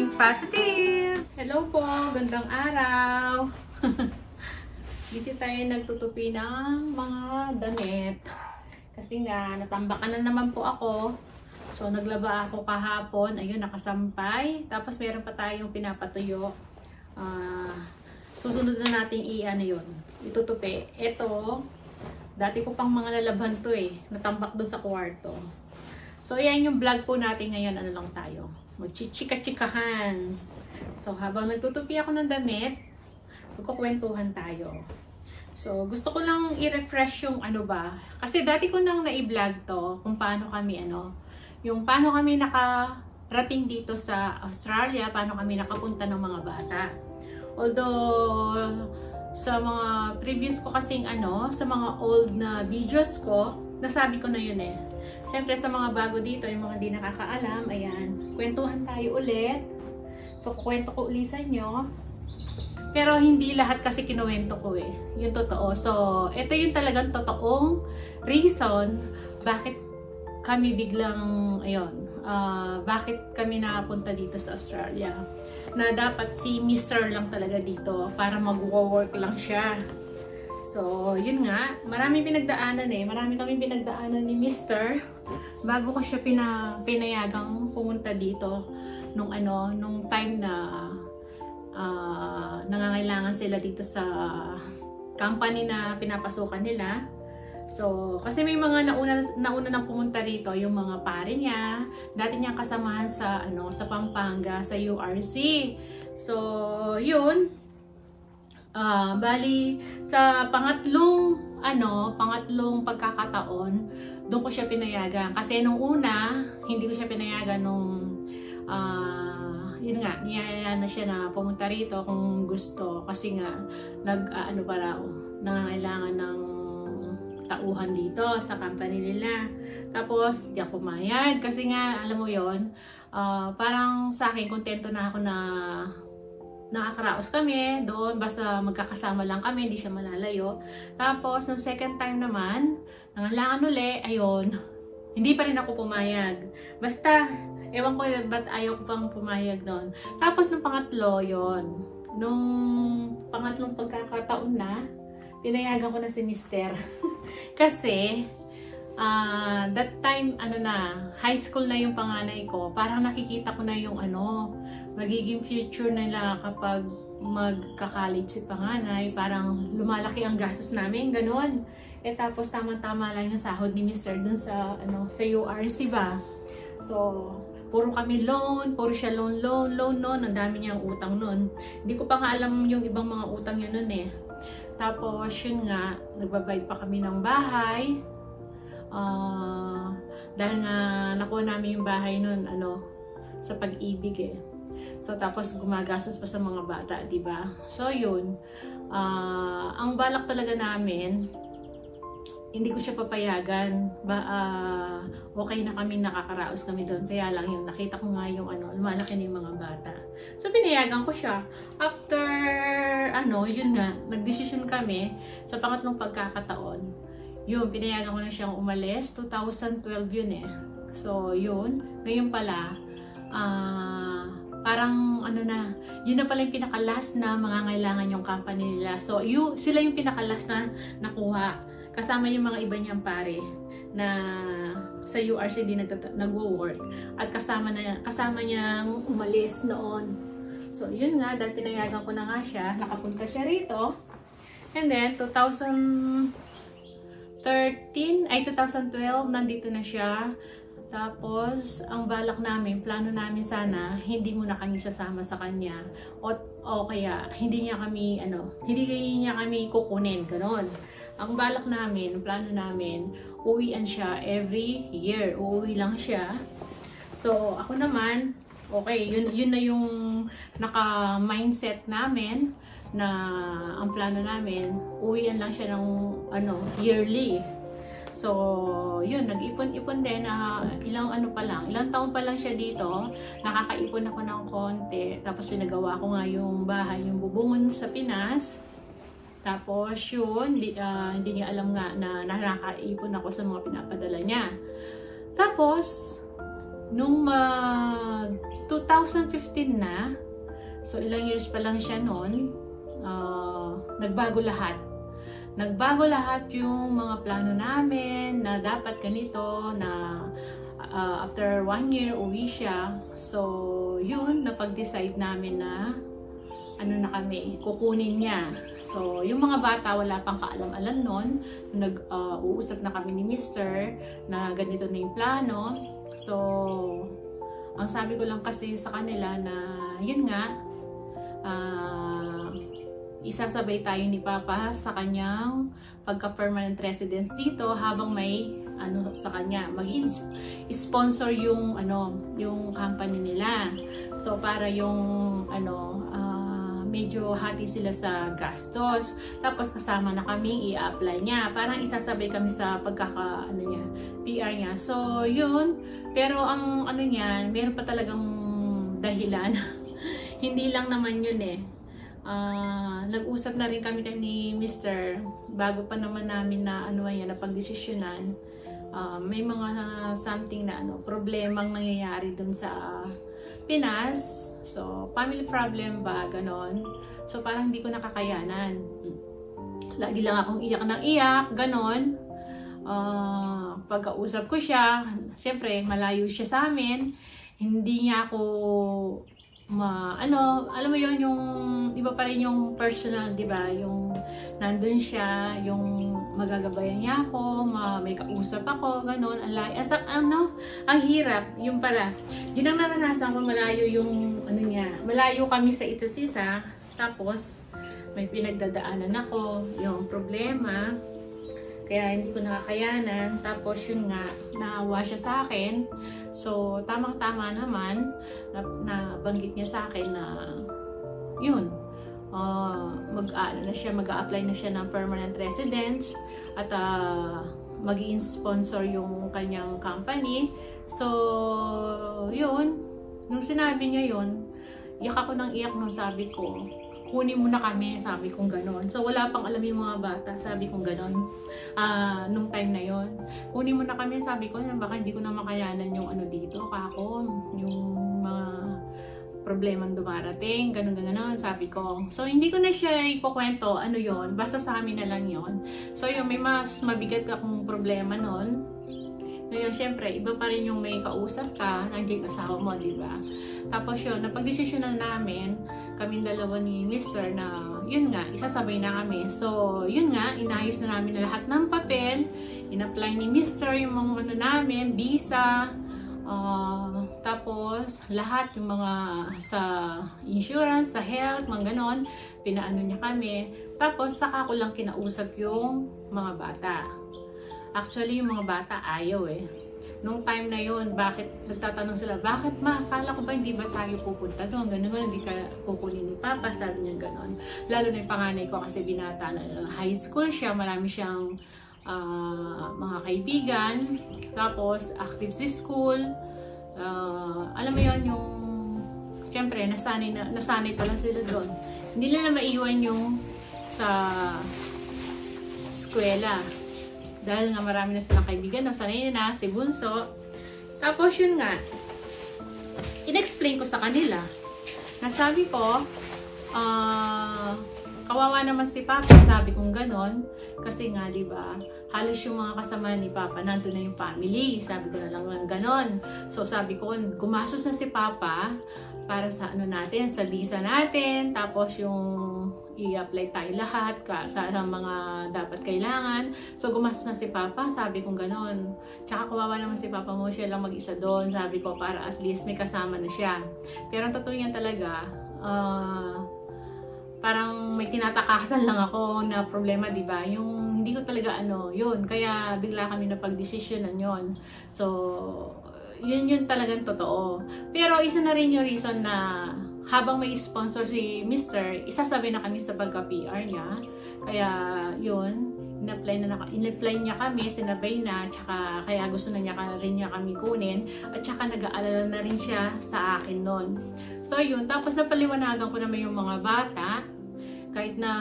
Think Positive! Hello po! Gandang araw! Busy tayo nagtutupi ng mga damit. Kasi nga, natambakan na naman po ako. So, naglaba ako kahapon. Ayun, nakasampay. Tapos, meron pa tayong pinapatuyo. Susunod na natin yun. Itutupi. Ito, dati ko pang mga lalaban to eh. Natambak doon sa kwarto. So, yan yung vlog po natin ngayon. Ano lang tayo? Magchichika-chikahan. So, habang nagtutupi ako ng damit, magkukwentuhan tayo. So, gusto ko lang i-refresh yung ano ba. Kasi dati ko nang na-i-vlog to kung paano kami yung paano kami nakarating dito sa Australia, paano kami nakapunta ng mga bata. Although, sa mga previous ko kasing sa mga old na videos ko, nasabi ko na yun eh. Siyempre sa mga bago dito, yung mga di nakakaalam, ayan, kwentuhan tayo ulit. So, kwento ko ulit sa inyo. Pero hindi lahat kasi kinuwento ko eh. Yung totoo. So, ito yung talagang totoong reason bakit kami biglang, bakit kami napunta dito sa Australia. Na dapat si Mr. lang talaga dito para mag-work lang siya. So, yun nga. Marami pinagdaanan eh. Marami kami pinagdaanan ni Mr. Bago ko siya pinayagang pumunta dito nung time na nangangailangan sila dito sa company na pinapasukan nila. So, kasi may mga nauna nang pumunta rito, yung mga pare niya, dati niyang kasamahan sa Pampanga, sa URC. So, yun. Bali sa pangatlong pagkakataon, doon ko siya pinayagan. Kasi nung una, hindi ko siya pinayagan nung yun nga, niyaya na siya na pumunta rito kung gusto. Kasi nga, nangangailangan ng tauhan dito sa company nila. Tapos, di ako pumayag. Kasi nga, alam mo yon, parang sa akin, kontento na ako na nakakaraos kami doon. Basta magkakasama lang kami, hindi siya malalayo. Tapos, nung second time naman, nangangailangan uli, ayun, hindi pa rin ako pumayag. Basta, ewan ko ba't ayaw ko pang pumayag doon. Tapos, nung pangatlo, yon, nung pangatlong pagkakataon na, pinayagan ko na si Mister. Kasi, that time, high school na yung panganay ko. Parang nakikita ko na yung magiging future nila kapag magka-college si panganay. Parang lumalaki ang gastos namin, ganun. Tapos tama-tama lang yung sahod ni Mr. dun sa URC ba. So, puro kami loan, puro siya loan noon. Ang dami niyang utang noon. Hindi ko pa nga alam yung ibang mga utang niya noon eh. Tapos, yun nga, nagbabayad pa kami ng bahay. Dahil nga nakuha namin yung bahay noon, sa Pag-ibig eh. So, tapos gumagastos pa sa mga bata, diba? So, yun. Ang balak talaga namin, hindi ko siya papayagan. Okay na kami, nakakaraos kami doon. Kaya lang yun, nakita ko nga yung lumalaki na yung mga bata. So, pinayagan ko siya. After, yun nga, nagdesisyon kami sa pangatlong pagkakataon. Yun, pinayagan ko na siyang umalis. 2012 yun eh. So, yun. Ngayon pala, parang yun na pala yung pinaka-last na mangangailangan yung company nila. So, sila yung pinaka-last na nakuha. Kasama yung mga iba niyang pare na sa URC din nagwo-work. At kasama niyang umalis noon. So, yun nga, dahil pinayagan ko na nga siya, nakapunta siya rito. And then, 2012, nandito na siya. Tapos, ang balak namin, plano namin sana, hindi muna kami sasama sa kanya. O kaya, hindi niya kami kukunin, ganon. Ang balak namin, plano namin, uwian siya every year. Uuwi lang siya. So, ako naman, okay, yun na yung naka-mindset namin na ang plano namin, uwian lang siya ng yearly. So, yun, nag-ipon-ipon din na ilang taon pa lang siya dito, nakakaipon ako ng konti. Tapos pinagawa ko nga yung bahay, yung bubungon sa Pinas. Tapos yun, hindi niya alam nga na nakakaipon ako sa mga pinapadala niya. Tapos, nung 2015 na. So, ilang years pa lang siya noon. Nagbago lahat. Nagbago lahat yung mga plano namin na dapat ganito, na after 1 year uwi siya. So, yun, napag-decide namin na ano na kami, kukunin niya. So, yung mga bata wala pang kaalam-alam noon. Nag-uusap na kami ni Mr. na ganito na yung plano. So, ang sabi ko lang kasi sa kanila na yun nga, isasabay tayo ni Papa sa kanyang pagka-permanent residence dito habang may ano sa kanya, mag-sponsor yung yung company nila. So para yung medyo hati sila sa gastos. Tapos kasama na kami i-apply niya. Parang isasabay kami sa PR niya. So yun, pero ang niyan, meron pa talagang dahilan. Hindi lang naman yun eh. Nag-usap na rin kami ni Mr. bago pa naman namin na napagdesisyonan. May mga something na problemang nangyayari dun sa Pinas. So, family problem ba, ganon. So, parang hindi ko nakakayanan. Lagi lang akong iyak ng iyak, ganon. Pagkausap ko siya, siyempre, malayo siya sa amin. Hindi niya ako alam mo yun, yung iba pa rin yung personal, di ba? Yung nandun siya, yung magagabayan niya ako, may kausap ako, ganun. Ang hirap, yung pala. Yun ang naranasan ko, malayo yung niya. Malayo kami sa isa't isa, tapos may pinagdadaanan ako, yung problema. Kaya hindi ko nakakayanan. Tapos yun nga, naawa siya sa akin. So, tamang-tama naman, nabanggit niya sa akin na yun, mag-a-apply na siya ng permanent residence at mag-i-sponsor yung kanyang company. So, yun, nung sinabi niya yun, iyak ako ng iyak nung sabi ko, kunin mo na kami, sabi kong ganon. So, wala pang alam yung mga bata, sabi kong ganon. Nung time na yon, kunin mo na kami, sabi ko, baka hindi ko na makayanan yung dito, yung mga problemang dumarating, ganon, sabi ko. So, hindi ko na siya ikukwento, yon, basta sa amin na lang yon. So, yun, may mas mabigat akong problema nun. Ngayon, syempre, iba pa rin yung may kausap ka, nandiyan yung asawa mo, di ba? Tapos yun, napag-desisyonan namin, kaming dalawa ni Mr. na, yun nga, isasabay na kami. So, yun nga, inayos na namin lahat ng papel, in-apply ni Mr. yung mga namin, visa, tapos, lahat yung mga sa insurance, sa health, mga ganon, pinaano niya kami. Tapos, saka ko lang kinausap yung mga bata. Actually, yung mga bata ayaw eh. Nung time na yun, nagtatanong sila, bakit ma? Akala ko ba hindi ba tayo pupunta doon? Ganun, hindi ka kukunin ni Papa, sabi niya ganon. Lalo na yung panganay ko kasi binata na high school siya, marami siyang mga kaibigan, tapos active sa school. Alam mo yun, yung siyempre, nasanay pa lang sila doon. Hindi nila maiwan yung sa eskwela. Dahil nga marami na silang kaibigan, nasanay na si Bunso. Tapos yun nga, in-explain ko sa kanila. Nasabi ko, kawawa naman si Papa, sabi kong ganon. Kasi nga, di ba, halos yung mga kasama ni Papa, nandun na yung family. Sabi ko na lang ganon. So sabi ko, gumastos na si Papa para sa natin, sa visa natin. Tapos yung i-apply tayo lahat sa mga dapat kailangan. So, gumastos na si Papa, sabi kong ganon. Tsaka kawawa naman si Papa mo, siya lang mag-isa doon, sabi ko, para at least may kasama na siya. Pero ang totoo yan talaga, parang may tinatakasan lang ako na problema, di ba? Yung hindi ko talaga yun. Kaya bigla kami na pag-desisyonan yun. So, yun talagang totoo. Pero isa na rin yung reason na habang may sponsor si Mr., isasabay na kami sa pagka-PR niya. Kaya, yun, in-apply niya kami, sinabay na, tsaka kaya gusto na rin niya kami kunin, at tsaka nag-aalala na rin siya sa akin nun. So, yun, tapos napaliwanagan ko naman yung mga bata, kahit na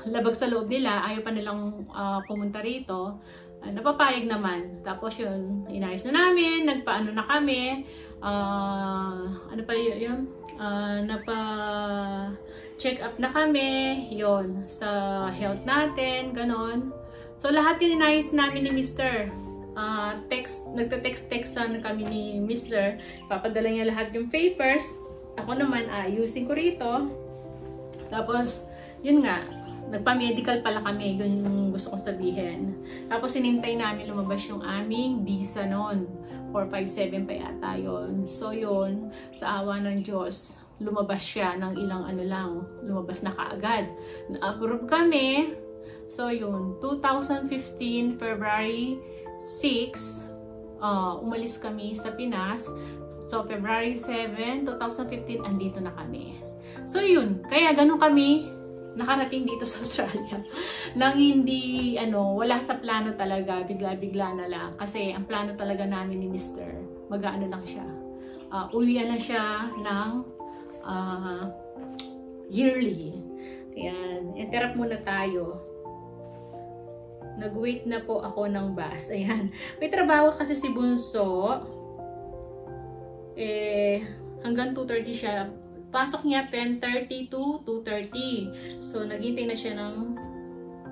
labag sa loob nila, ayaw pa nilang pumunta rito, napapayag naman. Tapos yun, inayos na namin, nagpaano na kami, ano pa yun? Napa-check up na kami, yon sa health natin, ganon. So, lahat yun inayos namin ni Mr. Nagte-text-textan kami ni Mr. Papadala niya lahat yung papers. Ako naman, ayusin ko rito. Tapos, yun nga, nagpa-medical pala kami. Yun yung gusto kong sabihin. Tapos, sinintay namin lumabas yung aming visa noon. 457 pa yata yun. So, yun, sa awa ng Diyos, lumabas siya ng ilang ano lang. Lumabas na kaagad. Na-approve kami. So, yun, 2015, February 6, umalis kami sa Pinas. So, February 7, 2015, andito na kami. So, yun. Kaya ganun kami nakarating dito sa Australia. Nang hindi, wala sa plano talaga. Bigla-bigla na lang. Kasi, ang plano talaga namin ni Mr. Mag-ano lang siya. Uwian na siya ng yearly. Ayan. Interrupt muna tayo. Nag-wait na po ako ng bus. Ayan. May trabaho kasi si Bunso. Hanggang 2:30 siya. Pasok niya 10:30 to 2:30. So, naghintay na siya ng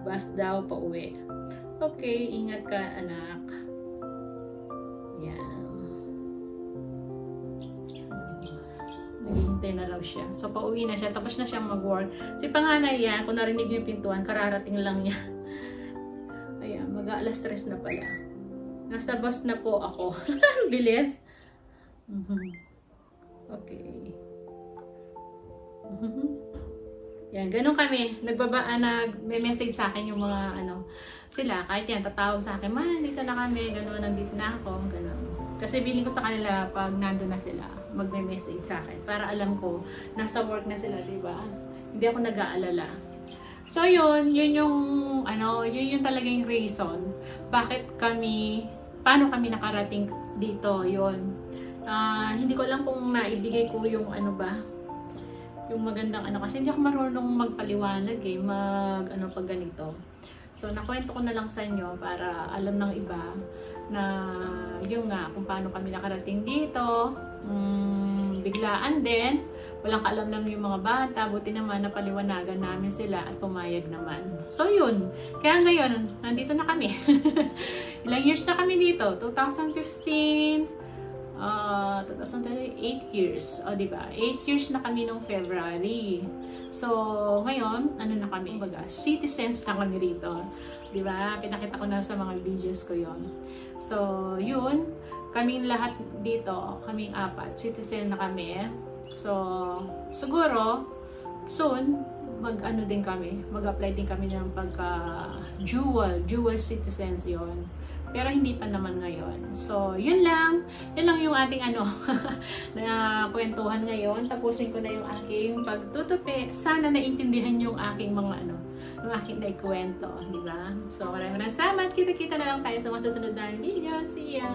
bus daw pa uwi. Okay, ingat ka anak. Ayan. Naghihintay na raw siya. So, pauwi na siya. Tapos na siyang mag-work. Si panganay yan, kung narinig yung pintuan, kararating lang niya. Ayan, mag-aalas 3 na pala. Nasa bus na po ako. Bilis. Okay. Yan, ganun kami. Nagme-message sa akin yung mga sila. Kahit yan, tatawag sa akin, man, dito na kami. Ganun, nandito na ako. Ganun. Kasi feeling ko sa kanila, pag nandun na sila, magme-message sa akin. Para alam ko, nasa work na sila, diba? Hindi ako nag-aalala. So, yun yung, yun yung talagang reason paano kami nakarating dito, yun. Hindi ko alam kung maibigay ko yung yung magandang kasi hindi ako marunong magpaliwanag pag ganito. So, nakwento ko na lang sa inyo para alam ng iba na yung kung paano kami nakarating dito. Biglaan din. Walang kaalam-lam yung mga bata. Buti naman napaliwanagan namin sila at pumayag naman. So, yun. Kaya ngayon, nandito na kami. Ilang years na kami dito? 2015, 8 years. O, diba? 8 years na kami nung February. So, ngayon, na kami? Citizens na kami rito. Diba? Pinakita ko na sa mga videos ko yon. So, yun. Kaming lahat dito, kaming 4. Citizen na kami. So, siguro, soon, din kami. Mag-apply din kami ng dual citizens yon. Pero hindi pa naman ngayon. So, yun lang. Yun lang yung ating na kwentuhan ngayon. Tapusin ko na yung aking pagtutupi. Sana naintindihan yung aking mga yung aking naikwento. Diba? So, maraming salamat. Kita-kita na lang tayo sa mga susunod na video. See ya!